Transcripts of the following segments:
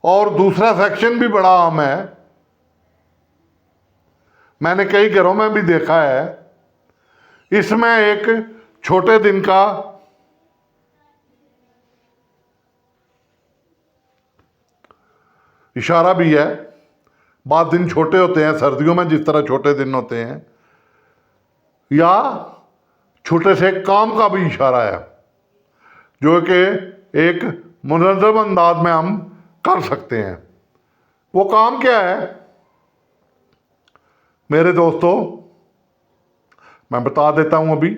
और दूसरा सेक्शन भी बड़ा आम है, मैंने कई घरों में भी देखा है। इसमें एक छोटे दिन का इशारा भी है। बाद दिन छोटे होते हैं, सर्दियों में जिस तरह छोटे दिन होते हैं, या छोटे से काम का भी इशारा है जो कि एक मुनज़्ज़म अंदाज में हम कर सकते हैं। वो काम क्या है मेरे दोस्तों, मैं बता देता हूं। अभी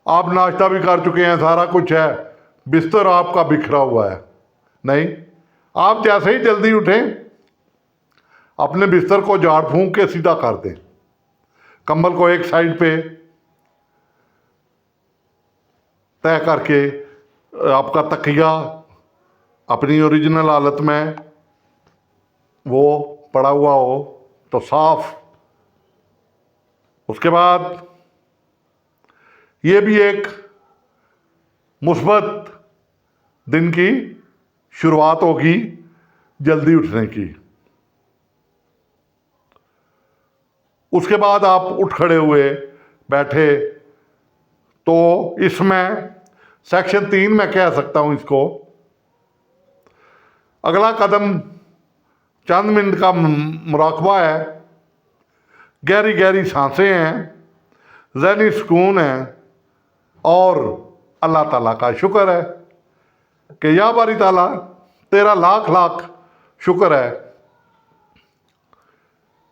आप नाश्ता भी कर चुके हैं, सारा कुछ है, बिस्तर आपका बिखरा हुआ है। नहीं, आप जैसे ही जल्दी उठें अपने बिस्तर को झाड़ फूंक के सीधा कर दें, कंबल को एक साइड पे तय करके आपका तकिया अपनी ओरिजिनल हालत में वो पड़ा हुआ हो तो साफ। उसके बाद ये भी एक मुस्बत दिन की शुरुआत होगी जल्दी उठने की। उसके बाद आप उठ खड़े हुए बैठे तो इसमें सेक्शन 3 में कह सकता हूं इसको, अगला कदम चंद मिनट का मुराकबा है, गहरी गहरी सांसें हैं, ज़हनी सुकून है और अल्लाह ताला का शुक्र है कि या बारी ताला तेरा लाख लाख शुक्र है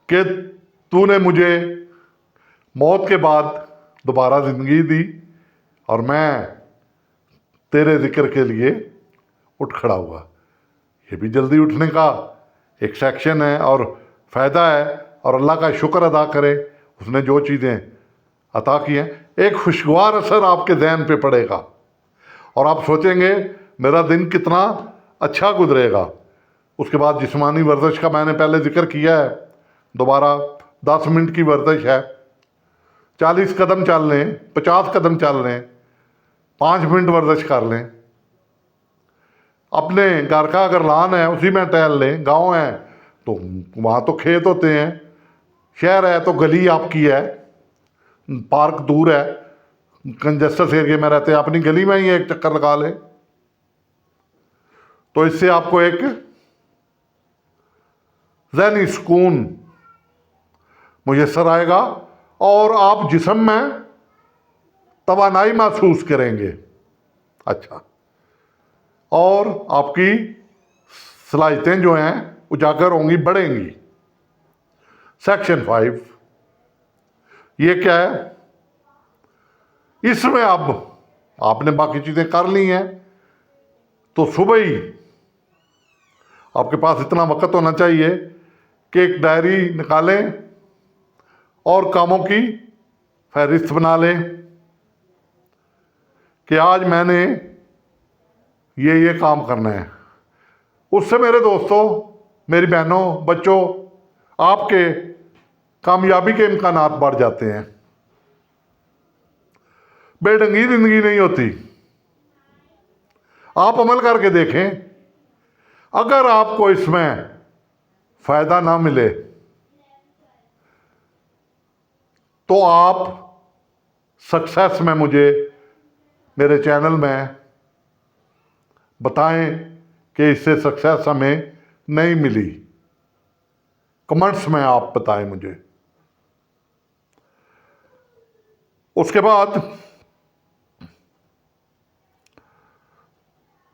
कि तूने मुझे मौत के बाद दोबारा ज़िंदगी दी और मैं तेरे जिक्र के लिए उठ खड़ा हुआ। ये भी जल्दी उठने का एक सेक्शन है और फ़ायदा है, और अल्लाह का शुक्र अदा करें उसने जो चीज़ें अता की हैं। एक खुशगवार असर आपके जहन पे पड़ेगा और आप सोचेंगे मेरा दिन कितना अच्छा गुजरेगा। उसके बाद जिस्मानी वर्जिश का मैंने पहले जिक्र किया है, दोबारा 10 मिनट की वर्जिश है, 40 कदम चल लें, 50 कदम चल लें, 5 मिनट वर्जिश कर लें। अपने घर का अगर लान है उसी में टहल लें, गांव है तो वहाँ तो खेत होते हैं, शहर है तो गली आपकी है, पार्क दूर है, कंजस्टेड एरिया में रहते हैं, अपनी गली में ही एक चक्कर लगा लें तो इससे आपको एक ज़हनी सुकून मुयस्सर आएगा और आप जिस्म में तवानाई महसूस करेंगे। अच्छा, और आपकी सलाहियतें जो हैं उजागर होंगी, बढ़ेंगी। सेक्शन 5 ये क्या है, इसमें अब आपने बाकी चीज़ें कर ली हैं तो सुबह ही आपके पास इतना वक्त होना चाहिए कि एक डायरी निकालें और कामों की फहरिस्त बना लें कि आज मैंने ये काम करना है। उससे मेरे दोस्तों, मेरी बहनों, बच्चों, आपके कामयाबी के इम्कानात बढ़ जाते हैं। बेढंगी जिंदगी नहीं होती। आप अमल करके देखें, अगर आपको इसमें फायदा ना मिले तो आप सक्सेस में मुझे मेरे चैनल में बताएं कि इससे सक्सेस हमें नहीं मिली, कमेंट्स में आप बताएं मुझे। उसके बाद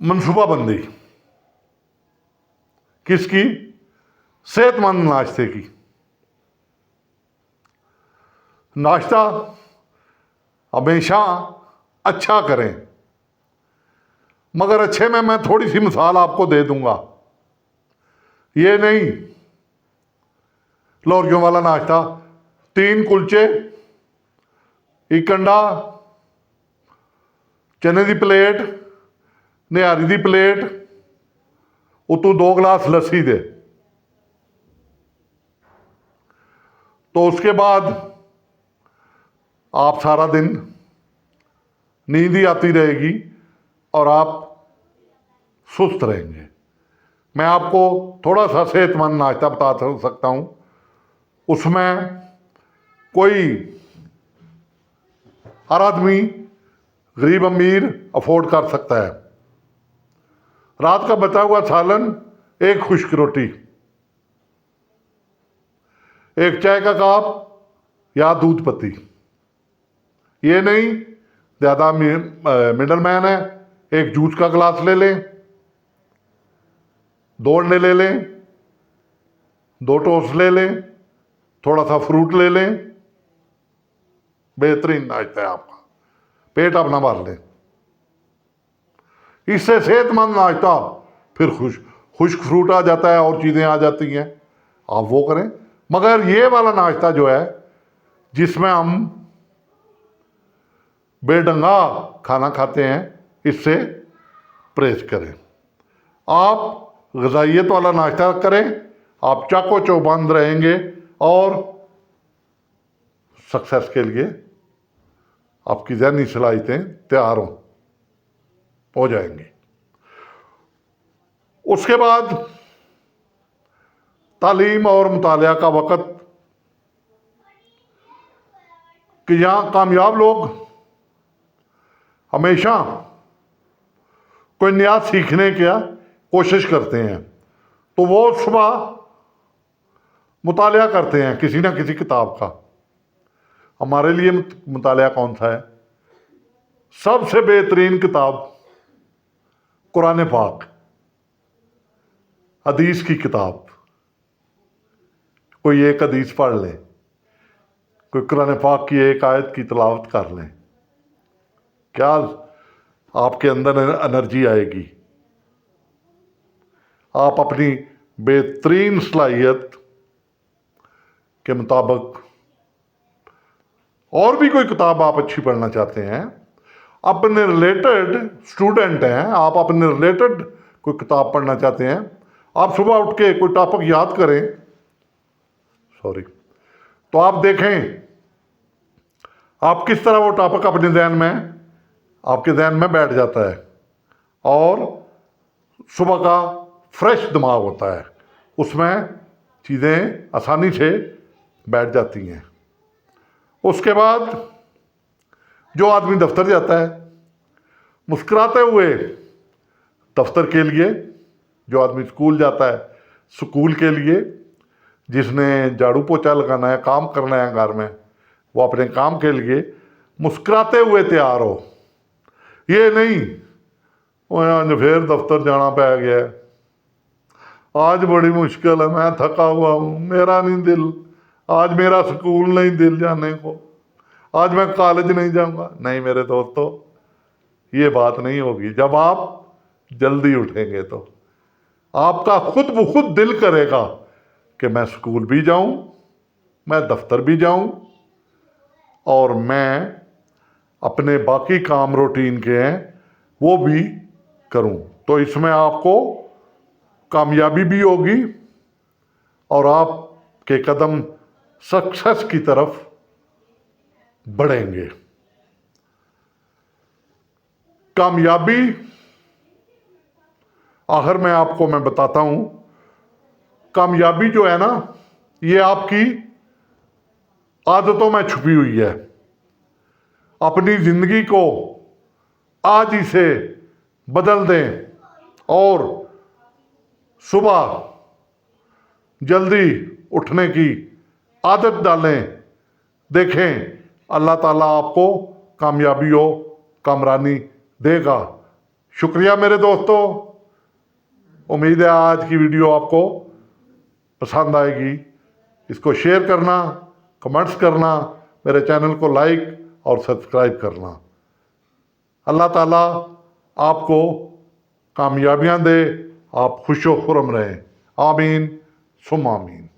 मनसूबाबंदी किसकी? सेहतमंद नाश्ते की। नाश्ता हमेशा अच्छा करें, मगर अच्छे में मैं थोड़ी सी मिसाल आपको दे दूंगा। ये नहीं लोरियों वाला नाश्ता, 3 कुलचे, एक अंडा, चने की प्लेट, निहारी की प्लेट, उतों 2 गिलास लस्सी दे। तो उसके बाद आप सारा दिन नींद ही आती रहेगी और आप सुस्त रहेंगे। मैं आपको थोड़ा सा सेहतमंद नाश्ता बता सकता हूँ। उसमें कोई हर आदमी, गरीब अमीर अफोर्ड कर सकता है। रात का बचा हुआ सालन, एक खुश्क रोटी, एक चाय का कप या दूध पत्ती। ये नहीं ज़्यादा मिडल मैन है, एक जूस का गिलास ले लें, 2 अंडे ले लें, 2 टोस्ट ले लें, थोड़ा सा फ्रूट ले लें। बेहतरीन नाश्ता है आपका, पेट अपना भर लें। इससे सेहतमंद नाश्ता, फिर खुश्क फ्रूट आ जाता है और चीज़ें आ जाती हैं, आप वो करें। मगर ये वाला नाश्ता जो है, जिसमें हम बेढंगा खाना खाते हैं, इससे परहेज करें। आप ग़िज़ाइयत वाला नाश्ता करें, आप चाको चौबंद रहेंगे और सक्सेस के लिए आपकी ज़हनी सलाहियतें तैयार हो जाएंगी। उसके बाद तालीम और मुतालिया का वक़्त, कि यहाँ कामयाब लोग हमेशा कोई नया सीखने की कोशिश करते हैं, तो वो सुबह मुतालिया करते हैं किसी ना किसी किताब का। हमारे लिए मुतालिया कौन सा है? सबसे बेहतरीन किताब कुरान पाक, हदीस की किताब। कोई एक हदीस पढ़ ले, कोई कुरान पाक की एक आयत की तिलावत कर लें, क्या आपके अंदर एनर्जी आएगी। आप अपनी बेहतरीन सलाहियत के मुताबिक और भी कोई किताब आप अच्छी पढ़ना चाहते हैं, अपने रिलेटेड स्टूडेंट हैं, आप अपने रिलेटेड कोई किताब पढ़ना चाहते हैं, आप सुबह उठ के कोई टॉपिक याद करें, तो आप देखें आप किस तरह वो टॉपिक अपने जहन में, आपके जहन में बैठ जाता है और सुबह का फ्रेश दिमाग होता है, उसमें चीज़ें आसानी से बैठ जाती हैं। उसके बाद जो आदमी दफ्तर जाता है मुस्कुराते हुए दफ्तर के लिए, जो आदमी स्कूल जाता है स्कूल के लिए, जिसने झाड़ू पोछा लगाना है, काम करना है घर में, वो अपने काम के लिए मुस्कुराते हुए तैयार हो। ये नहीं आज फिर दफ्तर जाना पै गया, आज बड़ी मुश्किल है, मैं थका हुआ हूँ, मेरा नहीं दिल, आज मेरा स्कूल नहीं दिल जाने को, आज मैं कॉलेज नहीं जाऊँगा। नहीं मेरे दोस्तों, ये बात नहीं होगी। जब आप जल्दी उठेंगे तो आपका खुद ब खुद दिल करेगा कि मैं स्कूल भी जाऊं, मैं दफ्तर भी जाऊं और मैं अपने बाकी काम रूटीन के हैं वो भी करूं। तो इसमें आपको कामयाबी भी होगी और आपके कदम सक्सेस की तरफ बढ़ेंगे। कामयाबी आखिर में आपको मैं बताता हूं, कामयाबी जो है ना, ये आपकी आदतों में छुपी हुई है। अपनी जिंदगी को आज ही से बदल दें और सुबह जल्दी उठने की आदत डालें। देखें अल्लाह ताला आपको कामयाबी हो कामरानी देगा। शुक्रिया मेरे दोस्तों, उम्मीद है आज की वीडियो आपको पसंद आएगी। इसको शेयर करना, कमेंट्स करना, मेरे चैनल को लाइक और सब्सक्राइब करना। अल्लाह ताला आपको कामयाबियां दे, आप खुशो खुर्रम रहें। आमीन सुम्मा आमीन।